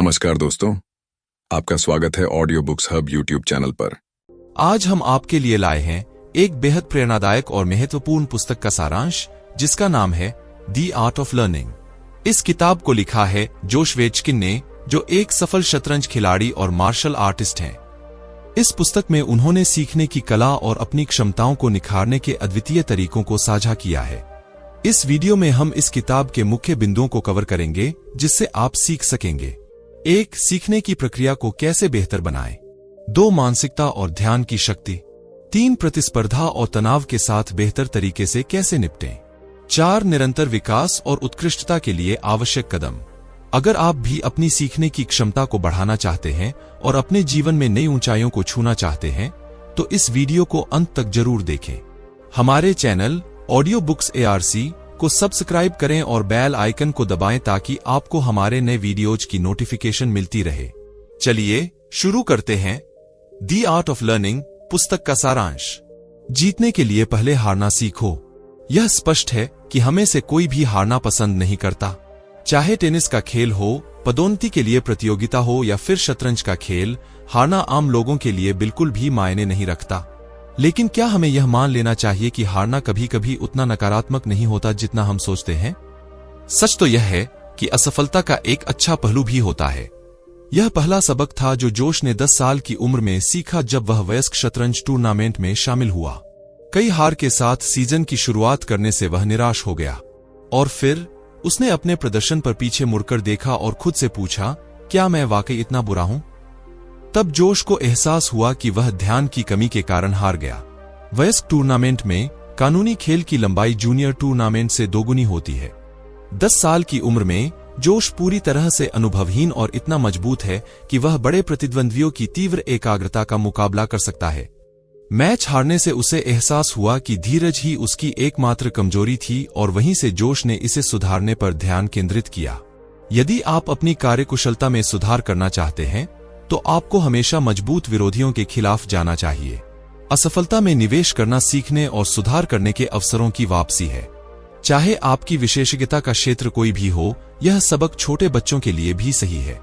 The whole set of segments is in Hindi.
नमस्कार दोस्तों, आपका स्वागत है audio books hub YouTube channel पर। आज हम आपके लिए लाए हैं एक बेहद प्रेरणादायक और महत्वपूर्ण पुस्तक का सारांश, जिसका नाम है द आर्ट ऑफ लर्निंग। इस किताब को लिखा है जोश वेचकिन ने, जो एक सफल शतरंज खिलाड़ी और मार्शल आर्टिस्ट हैं। इस पुस्तक में उन्होंने सीखने की कला और अपनी क्षमताओं को निखारने के अद्वितीय तरीकों को साझा किया है। इस वीडियो में हम इस किताब के मुख्य बिंदुओं को कवर करेंगे, जिससे आप सीख सकेंगे। 1. सीखने की प्रक्रिया को कैसे बेहतर बनाएं। 2. मानसिकता और ध्यान की शक्ति। 3. प्रतिस्पर्धा और तनाव के साथ बेहतर तरीके से कैसे निपटें। 4. निरंतर विकास और उत्कृष्टता के लिए आवश्यक कदम। अगर आप भी अपनी सीखने की क्षमता को बढ़ाना चाहते हैं और अपने जीवन में नई ऊंचाइयों को छूना चाहते हैं, तो इस वीडियो को अंत तक जरूर देखें। हमारे चैनल ऑडियो बुक्स ARC को सब्सक्राइब करें और बेल आइकन को दबाएं ताकि आपको हमारे नए वीडियोज की नोटिफिकेशन मिलती रहे। चलिए शुरू करते हैं। द आर्ट ऑफ लर्निंग पुस्तक का सारांश। जीतने के लिए पहले हारना सीखो। यह स्पष्ट है कि हमें से कोई भी हारना पसंद नहीं करता। चाहे टेनिस का खेल हो, पदोन्नति के लिए प्रतियोगिता हो या फिर शतरंज का खेल, हारना आम लोगों के लिए बिल्कुल भी मायने नहीं रखता। लेकिन क्या हमें यह मान लेना चाहिए कि हारना कभी कभी उतना नकारात्मक नहीं होता जितना हम सोचते हैं? सच तो यह है कि असफलता का एक अच्छा पहलू भी होता है। यह पहला सबक था जो जोश ने 10 साल की उम्र में सीखा जब वह वयस्क शतरंज टूर्नामेंट में शामिल हुआ। कई हार के साथ सीजन की शुरुआत करने से वह निराश हो गया और फिर उसने अपने प्रदर्शन पर पीछे मुड़कर देखा और खुद से पूछा, क्या मैं वाकई इतना बुरा हूं? तब जोश को एहसास हुआ कि वह ध्यान की कमी के कारण हार गया। वयस्क टूर्नामेंट में कानूनी खेल की लंबाई जूनियर टूर्नामेंट से दोगुनी होती है। 10 साल की उम्र में जोश पूरी तरह से अनुभवहीन और इतना मजबूत है कि वह बड़े प्रतिद्वंद्वियों की तीव्र एकाग्रता का मुकाबला कर सकता है। मैच हारने से उसे एहसास हुआ कि धीरज ही उसकी एकमात्र कमजोरी थी और वहीं से जोश ने इसे सुधारने पर ध्यान केंद्रित किया। यदि आप अपनी कार्यकुशलता में सुधार करना चाहते हैं, तो आपको हमेशा मजबूत विरोधियों के खिलाफ जाना चाहिए। असफलता में निवेश करना सीखने और सुधार करने के अवसरों की वापसी है। चाहे आपकी विशेषज्ञता का क्षेत्र कोई भी हो, यह सबक छोटे बच्चों के लिए भी सही है।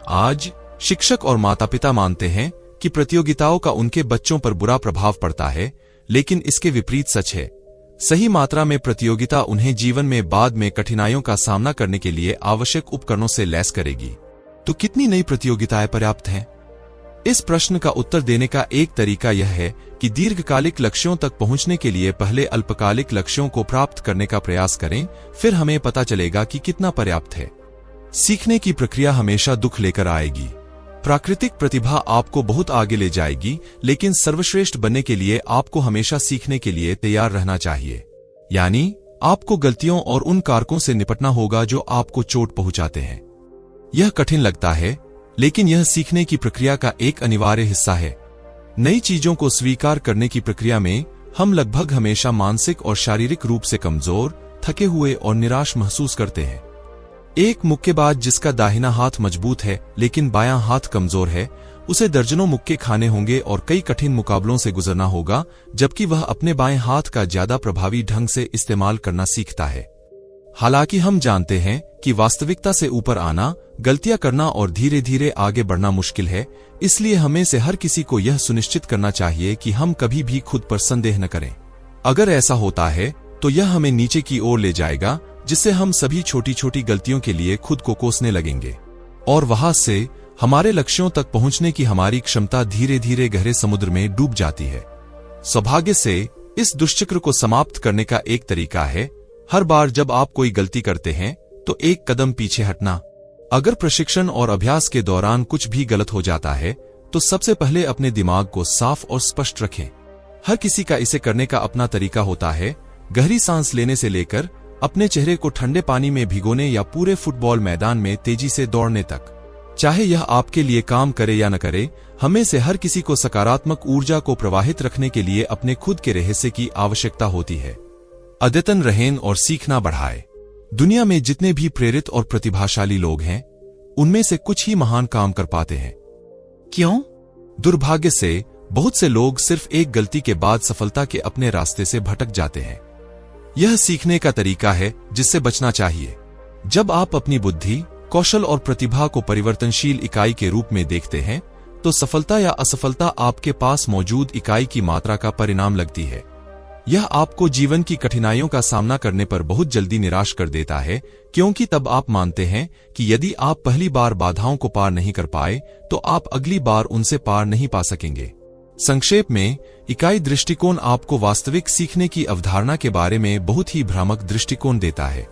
आज शिक्षक और माता-पिता मानते हैं कि प्रतियोगिताओं का उनके बच्चों पर बुरा प्रभाव पड़ता है, लेकिन इसके विपरीत सच है। सही मात्रा में प्रतियोगिता उन्हें जीवन में बाद में कठिनाइयों का सामना करने के लिए आवश्यक उपकरणों से लैस करेगी। तो कितनी नई प्रतियोगिताएं पर्याप्त हैं? इस प्रश्न का उत्तर देने का एक तरीका यह है कि दीर्घकालिक लक्ष्यों तक पहुंचने के लिए पहले अल्पकालिक लक्ष्यों को प्राप्त करने का प्रयास करें, फिर हमें पता चलेगा कि कितना पर्याप्त है। सीखने की प्रक्रिया हमेशा दुख लेकर आएगी। प्राकृतिक प्रतिभा आपको बहुत आगे ले जाएगी, लेकिन सर्वश्रेष्ठ बनने के लिए आपको हमेशा सीखने के लिए तैयार रहना चाहिए। यानी आपको गलतियों और उन कारकों से निपटना होगा जो आपको चोट पहुंचाते हैं। यह कठिन लगता है, लेकिन यह सीखने की प्रक्रिया का एक अनिवार्य हिस्सा है। नई चीजों को स्वीकार करने की प्रक्रिया में हम लगभग हमेशा मानसिक और शारीरिक रूप से कमजोर, थके हुए और निराश महसूस करते हैं। एक मुक्केबाज जिसका दाहिना हाथ मजबूत है लेकिन बायां हाथ कमजोर है, उसे दर्जनों मुक्के खाने होंगे और कई कठिन मुकाबलों से गुजरना होगा, जबकि वह अपने बाएं हाथ का ज्यादा प्रभावी ढंग से इस्तेमाल करना सीखता है। हालांकि हम जानते हैं कि वास्तविकता से ऊपर आना, गलतियां करना और धीरे धीरे आगे बढ़ना मुश्किल है, इसलिए हमें से हर किसी को यह सुनिश्चित करना चाहिए कि हम कभी भी खुद पर संदेह न करें। अगर ऐसा होता है तो यह हमें नीचे की ओर ले जाएगा, जिससे हम सभी छोटी छोटी गलतियों के लिए खुद को कोसने लगेंगे और वहां से हमारे लक्ष्यों तक पहुंचने की हमारी क्षमता धीरे धीरे गहरे समुद्र में डूब जाती है। सौभाग्य से इस दुष्चक्र को समाप्त करने का एक तरीका है, हर बार जब आप कोई गलती करते हैं तो एक कदम पीछे हटना। अगर प्रशिक्षण और अभ्यास के दौरान कुछ भी गलत हो जाता है, तो सबसे पहले अपने दिमाग को साफ और स्पष्ट रखें। हर किसी का इसे करने का अपना तरीका होता है, गहरी सांस लेने से लेकर अपने चेहरे को ठंडे पानी में भिगोने या पूरे फुटबॉल मैदान में तेजी से दौड़ने तक। चाहे यह आपके लिए काम करे या न करे, हमें से हर किसी को सकारात्मक ऊर्जा को प्रवाहित रखने के लिए अपने खुद के रहस्य की आवश्यकता होती है। अद्यतन रहें और सीखना बढ़ाएं। दुनिया में जितने भी प्रेरित और प्रतिभाशाली लोग हैं, उनमें से कुछ ही महान काम कर पाते हैं। क्यों? दुर्भाग्य से बहुत से लोग सिर्फ एक गलती के बाद सफलता के अपने रास्ते से भटक जाते हैं। यह सीखने का तरीका है जिससे बचना चाहिए। जब आप अपनी बुद्धि, कौशल और प्रतिभा को परिवर्तनशील इकाई के रूप में देखते हैं, तो सफलता या असफलता आपके पास मौजूद इकाई की मात्रा का परिणाम लगती है। यह आपको जीवन की कठिनाइयों का सामना करने पर बहुत जल्दी निराश कर देता है, क्योंकि तब आप मानते हैं कि यदि आप पहली बार बाधाओं को पार नहीं कर पाए तो आप अगली बार उनसे पार नहीं पा सकेंगे। संक्षेप में, इकाई दृष्टिकोण आपको वास्तविक सीखने की अवधारणा के बारे में बहुत ही भ्रामक दृष्टिकोण देता है।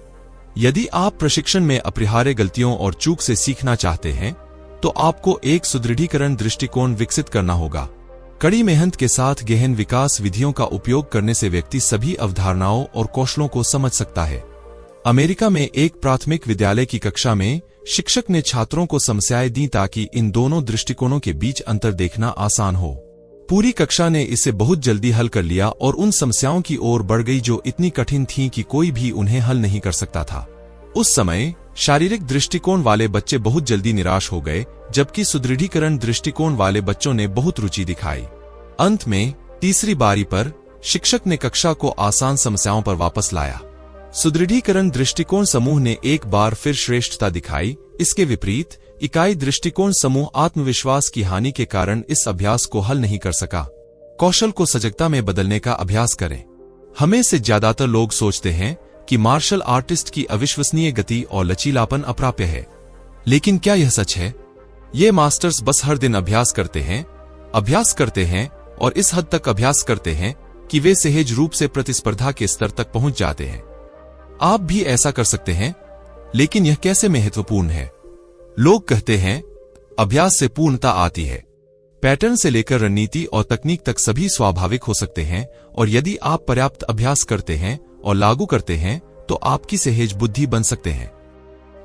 यदि आप प्रशिक्षण में अपरिहार्य गलतियों और चूक से सीखना चाहते हैं, तो आपको एक सुदृढ़ीकरण दृष्टिकोण विकसित करना होगा। कड़ी मेहनत के साथ गहन विकास विधियों का उपयोग करने से व्यक्ति सभी अवधारणाओं और कौशलों को समझ सकता है। अमेरिका में एक प्राथमिक विद्यालय की कक्षा में शिक्षक ने छात्रों को समस्याएं दी ताकि इन दोनों दृष्टिकोणों के बीच अंतर देखना आसान हो। पूरी कक्षा ने इसे बहुत जल्दी हल कर लिया और उन समस्याओं की ओर बढ़ गई जो इतनी कठिन थीं कि कोई भी उन्हें हल नहीं कर सकता था। उस समय शारीरिक दृष्टिकोण वाले बच्चे बहुत जल्दी निराश हो गए, जबकि सुदृढ़ीकरण दृष्टिकोण वाले बच्चों ने बहुत रुचि दिखाई। अंत में तीसरी बारी पर शिक्षक ने कक्षा को आसान समस्याओं पर वापस लाया। सुदृढ़ीकरण दृष्टिकोण समूह ने एक बार फिर श्रेष्ठता दिखाई। इसके विपरीत इकाई दृष्टिकोण समूह आत्मविश्वास की हानि के कारण इस अभ्यास को हल नहीं कर सका। कौशल को सजगता में बदलने का अभ्यास करें। हमें से ज्यादातर लोग सोचते हैं कि मार्शल आर्टिस्ट की अविश्वसनीय गति और लचीलापन अप्राप्य है, लेकिन क्या यह सच है? ये मास्टर्स बस हर दिन अभ्यास करते हैं और इस हद तक अभ्यास करते हैं कि वे सहज रूप से प्रतिस्पर्धा के स्तर तक पहुंच जाते हैं। आप भी ऐसा कर सकते हैं, लेकिन यह कैसे महत्वपूर्ण है? लोग कहते हैं अभ्यास से पूर्णता आती है। पैटर्न से लेकर रणनीति और तकनीक तक सभी स्वाभाविक हो सकते हैं, और यदि आप पर्याप्त अभ्यास करते हैं और लागू करते हैं तो आपकी सहज बुद्धि बन सकते हैं।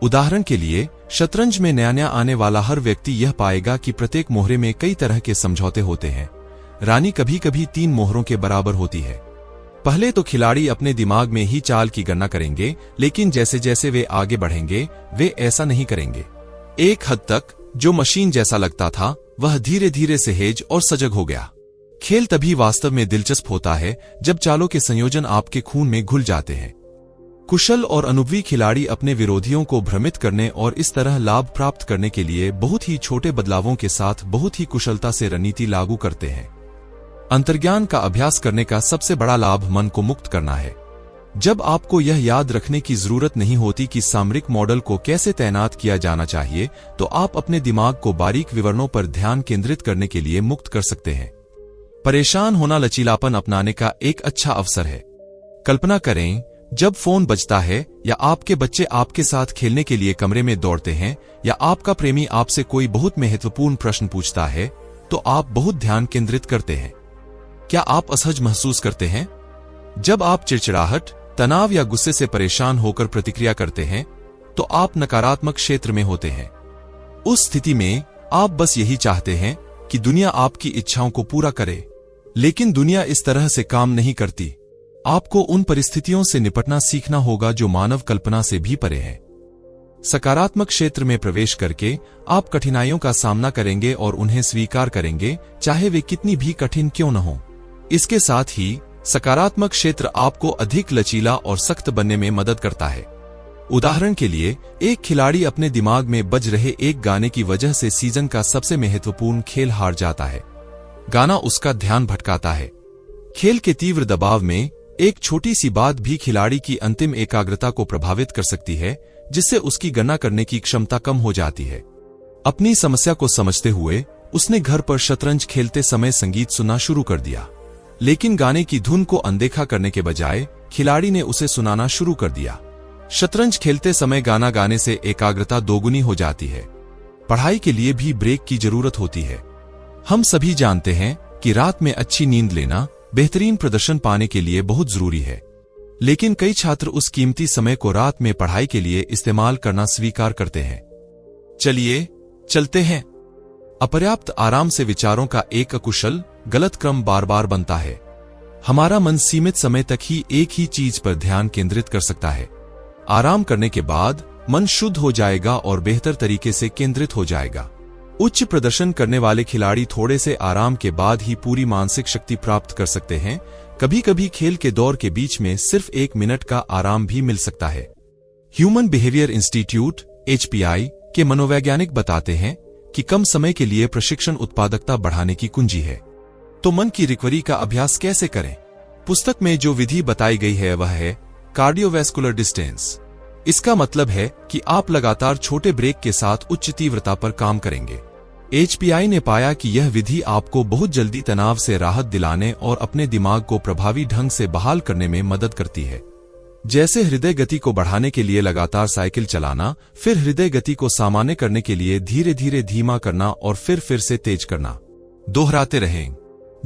उदाहरण के लिए, शतरंज में नया आने वाला हर व्यक्ति यह पाएगा कि प्रत्येक मोहरे में कई तरह के समझौते होते हैं। रानी कभी कभी 3 मोहरों के बराबर होती है। पहले तो खिलाड़ी अपने दिमाग में ही चाल की गणना करेंगे, लेकिन जैसे जैसे वे आगे बढ़ेंगे वे ऐसा नहीं करेंगे। एक हद तक जो मशीन जैसा लगता था वह धीरे धीरे सहज और सजग हो गया। खेल तभी वास्तव में दिलचस्प होता है जब चालों के संयोजन आपके खून में घुल जाते हैं। कुशल और अनुभवी खिलाड़ी अपने विरोधियों को भ्रमित करने और इस तरह लाभ प्राप्त करने के लिए बहुत ही छोटे बदलावों के साथ बहुत ही कुशलता से रणनीति लागू करते हैं। अंतर्ज्ञान का अभ्यास करने का सबसे बड़ा लाभ मन को मुक्त करना है। जब आपको यह याद रखने की जरूरत नहीं होती कि सामरिक मॉडल को कैसे तैनात किया जाना चाहिए, तो आप अपने दिमाग को बारीक विवरणों पर ध्यान केंद्रित करने के लिए मुक्त कर सकते हैं। परेशान होना लचीलापन अपनाने का एक अच्छा अवसर है। कल्पना करें, जब फोन बजता है या आपके बच्चे आपके साथ खेलने के लिए कमरे में दौड़ते हैं या आपका प्रेमी आपसे कोई बहुत महत्वपूर्ण प्रश्न पूछता है, तो आप बहुत ध्यान केंद्रित करते हैं। क्या आप असहज महसूस करते हैं? जब आप चिड़चिड़ाहट, तनाव या गुस्से से परेशान होकर प्रतिक्रिया करते हैं, तो आप नकारात्मक क्षेत्र में होते हैं। उस स्थिति में आप बस यही चाहते हैं कि दुनिया आपकी इच्छाओं को पूरा करे, लेकिन दुनिया इस तरह से काम नहीं करती। आपको उन परिस्थितियों से निपटना सीखना होगा जो मानव कल्पना से भी परे हैं। सकारात्मक क्षेत्र में प्रवेश करके आप कठिनाइयों का सामना करेंगे और उन्हें स्वीकार करेंगे, चाहे वे कितनी भी कठिन क्यों न हो। इसके साथ ही सकारात्मक क्षेत्र आपको अधिक लचीला और सख्त बनने में मदद करता है। उदाहरण के लिए, एक खिलाड़ी अपने दिमाग में बज रहे एक गाने की वजह से सीजन का सबसे महत्वपूर्ण खेल हार जाता है। गाना उसका ध्यान भटकाता है। खेल के तीव्र दबाव में एक छोटी सी बात भी खिलाड़ी की अंतिम एकाग्रता को प्रभावित कर सकती है, जिससे उसकी गणना करने की क्षमता कम हो जाती है। अपनी समस्या को समझते हुए उसने घर पर शतरंज खेलते समय संगीत सुनना शुरू कर दिया, लेकिन गाने की धुन को अनदेखा करने के बजाय खिलाड़ी ने उसे सुनाना शुरू कर दिया। शतरंज खेलते समय गाना गाने से एकाग्रता दोगुनी हो जाती है। पढ़ाई के लिए भी ब्रेक की जरूरत होती है। हम सभी जानते हैं कि रात में अच्छी नींद लेना बेहतरीन प्रदर्शन पाने के लिए बहुत जरूरी है, लेकिन कई छात्र उस कीमती समय को रात में पढ़ाई के लिए इस्तेमाल करना स्वीकार करते हैं। चलिए चलते हैं। अपर्याप्त आराम से विचारों का एक अकुशल गलत क्रम बार बार बनता है। हमारा मन सीमित समय तक ही एक ही चीज पर ध्यान केंद्रित कर सकता है। आराम करने के बाद मन शुद्ध हो जाएगा और बेहतर तरीके से केंद्रित हो जाएगा। उच्च प्रदर्शन करने वाले खिलाड़ी थोड़े से आराम के बाद ही पूरी मानसिक शक्ति प्राप्त कर सकते हैं। कभी कभी खेल के दौर के बीच में सिर्फ 1 मिनट का आराम भी मिल सकता है। ह्यूमन बिहेवियर इंस्टीट्यूट HPI के मनोवैज्ञानिक बताते हैं कि कम समय के लिए प्रशिक्षण उत्पादकता बढ़ाने की कुंजी है। तो मन की रिकवरी का अभ्यास कैसे करें? पुस्तक में जो विधि बताई गई है वह है कार्डियोवैस्कुलर डिस्टेंस। इसका मतलब है कि आप लगातार छोटे ब्रेक के साथ उच्च तीव्रता पर काम करेंगे। HPI ने पाया कि यह विधि आपको बहुत जल्दी तनाव से राहत दिलाने और अपने दिमाग को प्रभावी ढंग से बहाल करने में मदद करती है। जैसे हृदय गति को बढ़ाने के लिए लगातार साइकिल चलाना, फिर हृदय गति को सामान्य करने के लिए धीरे धीरे धीमा करना और फिर से तेज करना। दोहराते रहें।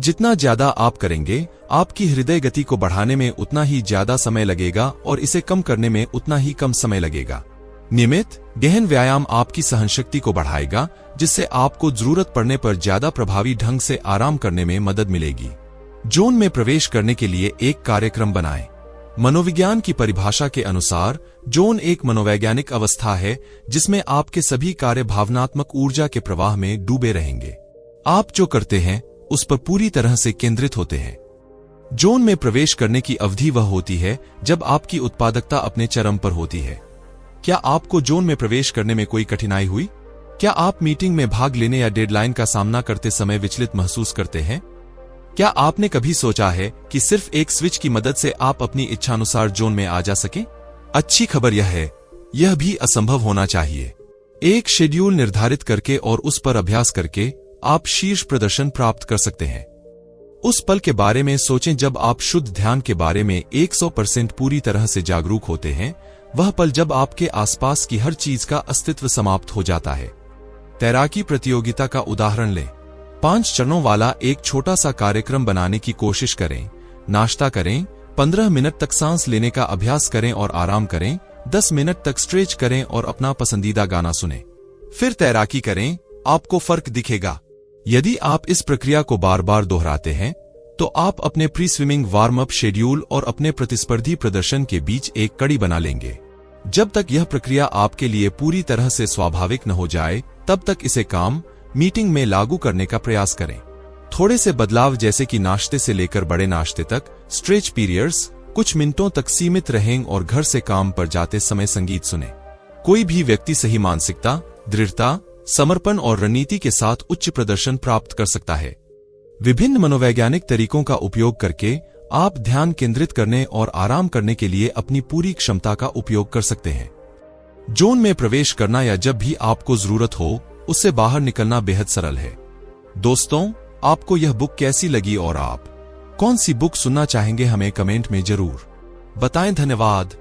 जितना ज्यादा आप करेंगे, आपकी हृदय गति को बढ़ाने में उतना ही ज्यादा समय लगेगा और इसे कम करने में उतना ही कम समय लगेगा। नियमित गहन व्यायाम आपकी सहनशक्ति को बढ़ाएगा, जिससे आपको जरूरत पड़ने पर ज्यादा प्रभावी ढंग से आराम करने में मदद मिलेगी। जोन में प्रवेश करने के लिए एक कार्यक्रम बनाएं। मनोविज्ञान की परिभाषा के अनुसार जोन एक मनोवैज्ञानिक अवस्था है जिसमें आपके सभी कार्य भावनात्मक ऊर्जा के प्रवाह में डूबे रहेंगे। आप जो करते हैं उस पर पूरी तरह से केंद्रित होते हैं। जोन में प्रवेश करने की अवधि वह होती है जब आपकी उत्पादकता अपने चरम पर होती है। क्या आपको जोन में प्रवेश करने में कोई कठिनाई हुई? क्या आप मीटिंग में भाग लेने या डेडलाइन का सामना करते समय विचलित महसूस करते हैं? क्या आपने कभी सोचा है कि सिर्फ एक स्विच की मदद से आप अपनी इच्छानुसार जोन में आ जा सकें? अच्छी खबर यह है, यह भी असंभव होना चाहिए। एक शेड्यूल निर्धारित करके और उस पर अभ्यास करके आप शीर्ष प्रदर्शन प्राप्त कर सकते हैं। उस पल के बारे में सोचें जब आप शुद्ध ध्यान के बारे में 100% पूरी तरह से जागरूक होते हैं, वह पल जब आपके आसपास की हर चीज का अस्तित्व समाप्त हो जाता है। तैराकी प्रतियोगिता का उदाहरण लें। 5 चरणों वाला एक छोटा सा कार्यक्रम बनाने की कोशिश करें। नाश्ता करें, 15 मिनट तक सांस लेने का अभ्यास करें और आराम करें, 10 मिनट तक स्ट्रेच करें और अपना पसंदीदा गाना सुनें। फिर तैराकी करें, आपको फर्क दिखेगा। यदि आप इस प्रक्रिया को बार बार दोहराते हैं, तो आप अपने pre swimming warm up schedule और अपने प्रतिस्पर्धी प्रदर्शन के बीच एक कड़ी बना लेंगे। जब तक यह प्रक्रिया आपके लिए पूरी तरह से स्वाभाविक न हो जाए, तब तक इसे काम मीटिंग में लागू करने का प्रयास करें। थोड़े से बदलाव जैसे कि नाश्ते से लेकर बड़े नाश्ते तक, स्ट्रेच पीरियड्स, कुछ मिनटों तक सीमित रहें और घर से काम पर जाते समय संगीत सुनें। कोई भी व्यक्ति सही मानसिकता, दृढ़ता, समर्पण और रणनीति के साथ उच्च प्रदर्शन प्राप्त कर सकता है। विभिन्न मनोवैज्ञानिक तरीकों का उपयोग करके आप ध्यान केंद्रित करने और आराम करने के लिए अपनी पूरी क्षमता का उपयोग कर सकते हैं। जोन में प्रवेश करना या जब भी आपको जरूरत हो उससे बाहर निकलना बेहद सरल है। दोस्तों, आपको यह बुक कैसी लगी और आप कौन सी बुक सुनना चाहेंगे, हमें कमेंट में जरूर बताएं। धन्यवाद।